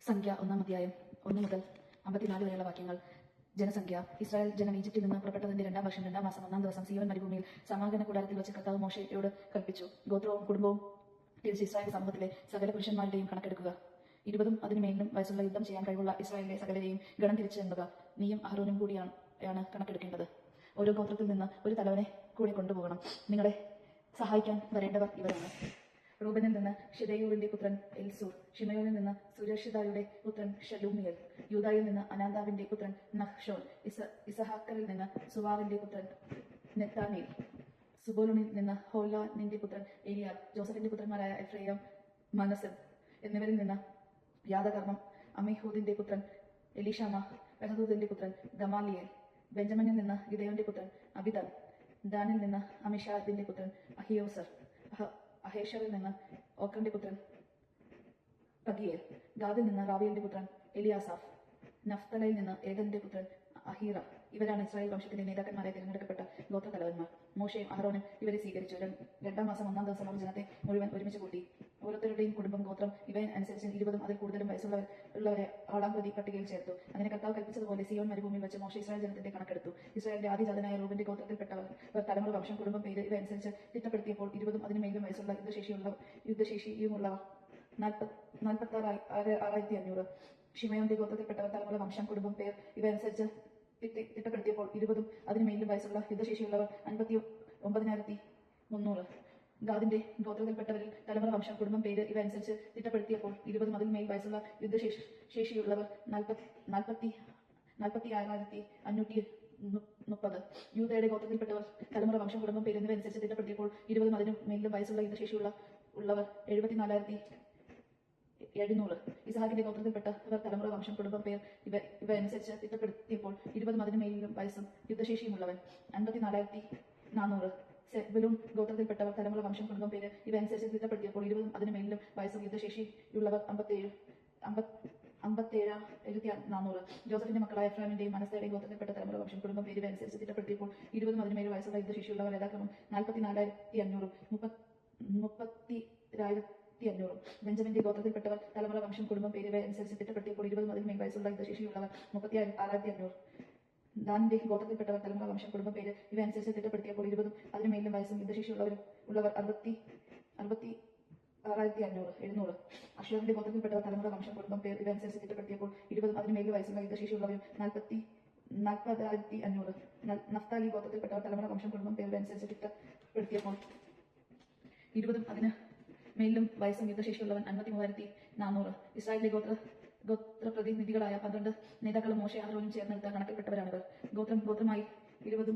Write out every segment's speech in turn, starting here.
സംഖ്യ 1-ാം അധ്യായം 1 മുതൽ 54 വരെയുള്ള വാക്യങ്ങൾ. ജനസംഖ്യ. ഇസ്രായേൽ ജനം ഈജിപ്തിൽ നിന്ന് പുറപ്പെട്ടതിന്റെ 2-ാം വർഷം 2-ാം മാസം 1-ാം ദിവസം സീയോൻ മരുഭൂമിയിൽ സമാഗമന കൂടാരത്തിൽ വെച്ച് കർത്താവ് മോശെയോട് കൽപ്പിച്ചു. ഗോത്രവും കുടുംബവും തിരിച്ച് ഇസ്രായേൽ സമൂഹത്തിലെ സകല പുരുഷന്മാരുടെയും കണക്കെടുക്കുക. 20 അതിനു മേലും വയസ്സുള്ള യുദ്ധം ചെയ്യാൻ കഴിവുള്ള ഇസ്രായേലിലെ സകലരെയും ഗണം തിരിച്ച് എണ്ണുക. നീയും അഹരോനും കൂടിയാണ് കണക്കെടുക്കേണ്ടത്. ഓരോ ഗോത്രത്തിൽ നിന്ന് ഒരു തലവനെ കൂടെ കൊണ്ടുപോകണം. നിങ്ങളെ സഹായിക്കാൻ വരേണ്ടവർ ഇവരാണ്. റൂബനിൽ നിന്ന് ഷിദെയൂരിന്റെ പുത്രൻ എൽസൂർ. ഷിമയോനിൽ നിന്ന് സുരക്ഷിതായുടെ പുത്രൻ ഷലൂമിയേൽ. യൂദായിൽ നിന്ന് അനാന്താവിന്റെ പുത്രൻ നഹ്ശോൻ. ഇസഹാക്കറിൽ നിന്ന് സുവാറിന്റെ പുത്രൻ നെത്താനീൽ. സുബോലൂണിൽ നിന്ന് ഹോലാനിന്റെ പുത്രൻ ഏലിയാൽ. ജോസഫിന്റെ പുത്രന്മാരായ എഫ്രൈം, മനസ്സൻ എന്നിവരിൽ നിന്ന് യാദകർമ്മം അമ്മീഹൂദിന്റെ പുത്രൻ എലീഷാമ. ബഹദൂദിന്റെ പുത്രൻ ഗമാലിയേൽ. ബെഞ്ചമിനിൽ നിന്ന് ഗിദെയോന്റെ പുത്രൻ അബിദാൻ. ദാനിൽ നിന്ന് അമിഷാദിന്റെ പുത്രൻ അഹിയോസർ. അഹേഷറിൽ നിന്ന് ഓക്രന്റെ പുത്രൻ പഗിയേൽ. ഗാദിൽ നിന്ന് റാവിയലിന്റെ പുത്രൻ എലിയാസാഫ്. നഫ്തലയിൽ നിന്ന് ഏദന്റെ പുത്രൻ അഹീറ. ഇവരാണ് ഇസ്രായേൽ വംശത്തിന്റെ നേതാക്കന്മാരെ തിരഞ്ഞെടുക്കപ്പെട്ട ഗോത്രത്തലവന്മാർ. മോശയും അഹരോനും ഇവരെ സ്വീകരിച്ചു. 2-ാം മാസം 1-ാം ദിവസം അവർ ജനത്തെ മുഴുവൻ ഒരുമിച്ച് കൂട്ടി. ഓരോരുത്തരുടെയും കുടുംബം, ഗോത്രം ഇവയനുസരിച്ച് 20 അതിൽ കൂടുതലും വയസ്സുള്ളവരെ ആളാം പ്രതി പട്ടികയിൽ ചേർത്തു. അങ്ങനെ കർത്താവ് കൽപ്പിച്ചതുപോലെ സീയോൻ മരുഭൂമിയിൽ വെച്ച് മോശെ ഇസ്രായേൽ ജനത്തിന്റെ കണക്കെടുത്തു. ഇസ്രായേലിന്റെ ആദ്യജാതനായ റൂബന്റെ ഗോത്രത്തിൽപ്പെട്ടവർ തലമുറ, വംശം, കുടുംബം, പേര് ഇവയനുസരിച്ച് തിട്ടപ്പെടുത്തിയപ്പോൾ 20 അതിനു മേലും വയസ്സുള്ള യുദ്ധശേഷിയുമുള്ളവർ 46,500. ഷിമയോന്റെ ഗോത്രത്തിൽപ്പെട്ടവർ തലമുറ, വംശം, കുടുംബം, പേർ ഇവയനുസരിച്ച് തിട്ടപ്പെടുത്തിയപ്പോൾ 20 അതിനു മേലും വയസ്സുള്ള യുദ്ധശേഷിയുള്ളവർ 59,300. ഗാദിന്റെ ഗോത്രത്തിൽപ്പെട്ടവരിൽ തലമുറ, വംശം, കുടുംബം, പേര് ഇവയനുസരിച്ച് തിട്ടപ്പെടുത്തിയപ്പോൾ 20 അതിൽ മേൽ വയസ്സുള്ള യുദ്ധശേഷിയുള്ളവർ 46,530. യൂദയുടെ ഗോത്രത്തിൽപ്പെട്ടവർ തലമുറ, വംശം, കുടുംബം, പേര് എന്നിവയനുസരിച്ച് തിട്ടപ്പെടുത്തിയപ്പോൾ 20 അതിനു മേലും വയസ്സുള്ള യുദ്ധശേഷിയുള്ളവർ 74,700. ഇസഹാക്കിന്റെ ഗോത്രത്തിൽപ്പെട്ടവർ തലമുറ, വംശം, കുടുംബം, പേർ ഇവയനുസരിച്ച് തിട്ടപ്പെടുത്തിയപ്പോൾ 20 അതിനു മേലും വയസ്സും യുദ്ധശേഷിയുമുള്ളവൻ 54,400. സെബൂലൂൻ ഗോത്രത്തിൽപ്പെട്ടവർ തലമുറ, വംശം, കുടുംബം, പേര് ഇവയനുസരിച്ച് തിട്ടപ്പെടുത്തിയപ്പോൾ 20 അതിനു മേലും വയസ്സും യുദ്ധശേഷിയുള്ളവർ 57,400. ജോസഫിന്റെ മക്കളായ എഫ്രൈമിന്റെയും മനസ്സയുടെയും ഗോത്രത്തിൽപ്പെട്ട തലമുറ, വംശം, കുടുംബം, പേര് ഇവയനുസരിച്ച് തിട്ടപ്പെടുത്തിയപ്പോൾ 20 അതിനു മേലും വയസ്സുള്ള യുദ്ധശേഷിയുള്ളവർ യഥാക്രമം 44,500, 30,500. ബെഞ്ചമിന്റെ ഗോത്രത്തിൽപ്പെട്ടവർ തലമുറ, വംശം, കുടുംബം, പേര് ഇവയനുസരിച്ച് തിട്ടപ്പെടുത്തിയപ്പോൾ 20 അതിനു മേൽ വയസ്സുള്ള യുദ്ധശേഷിയുള്ളവർ 36,500. ദാനിന്റെ ഗോത്രത്തിൽപ്പെട്ടവർ തലമുറ, വംശം, കുടുംബം, പേര് ഇവയനുസരിച്ച് തിട്ടപ്പെടുത്തിയപ്പോൾ 20 അതിനു മേലും വയസ്സും യുദ്ധശേഷിയുള്ളവർ 66,700. അശ്വറിന്റെ ഗോത്രത്തിൽപ്പെട്ടവർ തലമുറ, വംശം, കുടുംബം, പേർ ഇവയനുസരിച്ച് തിട്ടപ്പെടുത്തിയപ്പോൾ 20 അതിനു മേലും വയസ്സുള്ള യുദ്ധശേഷിയുള്ളവരും 40,500. നഫ്താലി ഗോത്രത്തിൽപ്പെട്ടവർ തലമുറ, വംശം, കുടുംബം, പേർ ഇവയനുസരിച്ച് തിട്ടപ്പെടുത്തിയപ്പോൾ 20 അതിന് മേലും വയസ്സും യുദ്ധശേഷിയുള്ളവൻ 53,400. ഇസ്രായേലിലെ ഗോത്രപ്രതിനിധികളായ 12 നേതാക്കളും മോശെ, അഹരോനും ചേർന്നെടുത്ത കണക്കിൽപ്പെട്ടവരാണിവർ. ഗോത്രമായി 20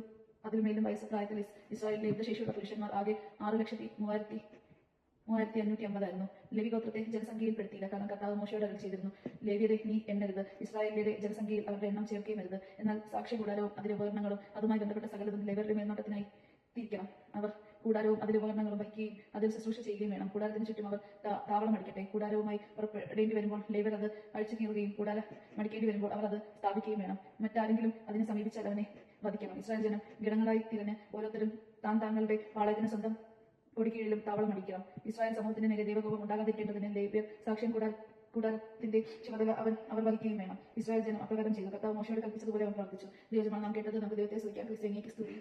അതിൽ മേലും വയസ്സ് പ്രായത്തിൽ ഇസ്രായേലിലെ യുദ്ധശേഷിയുള്ള പുരുഷന്മാർ ആകെ 6,03,550 ആയിരുന്നു. ലേവി ഗോത്രത്തെ ജനസംഖ്യയിൽപ്പെടുത്തിയില്ല, കാരണം കർത്താവ് മോശയോട് അരുളി ചെയ്തിരുന്നു, ലേവ്യരെ നീ എണ്ണരുത്, ഇസ്രായേലിന്റെ ജനസംഖ്യയിൽ അവരുടെ എണ്ണം ചേർക്കുകയും അരുത്. എന്നാൽ സാക്ഷ്യകൂടാരവും അതിലെ ഉപകരണങ്ങളും അതുമായി ബന്ധപ്പെട്ട സകലതും ലേവ്യരുടെ മേൽനോട്ടത്തിനായി തിരിക്കണം. അവർ കൂടാരവും അതിലെ ഉപകരണങ്ങളും വഹിക്കുകയും അതിൽ ശുശ്രൂഷ ചെയ്യുകയും വേണം. കൂടാരത്തിന് ചുറ്റും അവർ താവളം അടിക്കട്ടെ. കൂടാരവുമായി പുറപ്പെടേണ്ടി വരുമ്പോൾ ലേവ്യർ അത് അഴിച്ചു കീറുകയും കൂടാരം മടിക്കേണ്ടി വരുമ്പോൾ അവർ അത് സ്ഥാപിക്കുകയും വേണം. മറ്റാരെങ്കിലും അതിനെ സമീപിച്ചാൽ അവനെ വധിക്കണം. ഇസ്രായേൽ ജനം ഗണങ്ങളായി തിരിഞ്ഞ് ഓരോരുത്തരും താങ്കളുടെ പാളയത്തിന് സ്വന്തം കൊടിക്കീഴിലും താവളം അടിക്കണം. ഇസ്രായേൽ സമൂഹത്തിന് നേരെ ദൈവകോപം ഉണ്ടാകാതിരിക്കേണ്ടതിന് ലേവ്യർ സാക്ഷ്യം കൂടാരത്തിന്റെ ചുമതല അവർ വഹിക്കുകയും വേണം. ഇസ്രായേൽ ജനം അപ്രകാരം ചെയ്തു. കർത്താവ് മോശയോട് കൽപ്പിച്ചതുപോലെ അവൻ പ്രവർത്തിച്ചു. ദൈവജനമാണ് നാം കേട്ടത്. നമുക്ക് ദൈവത്തെ സ്തുതിക്കാം. ക്രിസ്ത്യാനിക്ക് സ്തുതി.